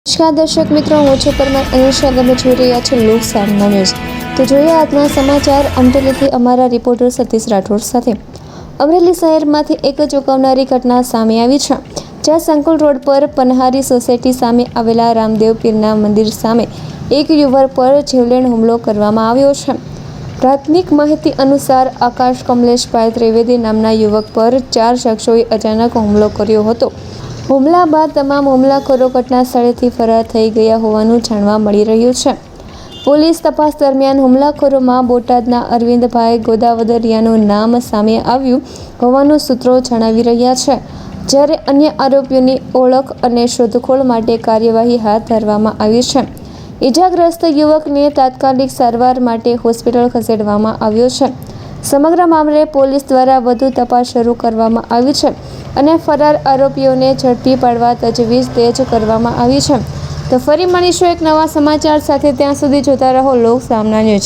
નમસ્કાર દર્શક મિત્રો, હું છું પરમાર અનુષા. તમે જોઈ રહ્યા છો લોક સામના ન્યૂઝ. તો જોઈએ આજના સમાચાર અમરેલીથી અમારા રિપોર્ટર સતીશ રાઠોડ સાથે. અમરેલી શહેરમાંથી એક ચોંકાવનારી ઘટના સામે આવી છે, જ્યાં સંકુલ રોડ પર પનહારી સોસાયટી સામે આવેલા રામદેવ પીરના મંદિર સામે એક યુવક પર જીવલેણ હુમલો કરવામાં આવ્યો છે. પ્રાથમિક માહિતી અનુસાર આકાશ કમલેશભાઈ ત્રિવેદી નામના યુવક પર 4 શખ્સોએ અચાનક હુમલો કર્યો હતો. હુમલા બાદ તમામ હુમલાખોરો ઘટના સ્થળેથી ફરાર થઈ ગયા હોવાનું જાણવા મળી રહ્યું છે. પોલીસ તપાસ દરમિયાન હુમલાખોરોમાં બોટાદના અરવિંદભાઈ ગોદાવદરિયાનું નામ સામે આવ્યું હોવાનું સૂત્રો જણાવી રહ્યા છે, જ્યારે અન્ય આરોપીઓની ઓળખ અને શોધખોળ માટે કાર્યવાહી હાથ ધરવામાં આવી છે. ઇજાગ્રસ્ત યુવકને તાત્કાલિક સારવાર માટે હોસ્પિટલ ખસેડવામાં આવ્યો છે. સમગ્ર મામલે પોલીસ દ્વારા વધુ તપાસ શરૂ કરવામાં આવી છે અને ફરાર આરોપીઓને ઝડપી પાડવા તજવીજ તેજ કરવામાં આવી છે. તો ફરી મળીશું એક નવા સમાચાર સાથે. ત્યાં સુધી જોતા રહો લોક સામના ન્યૂઝ.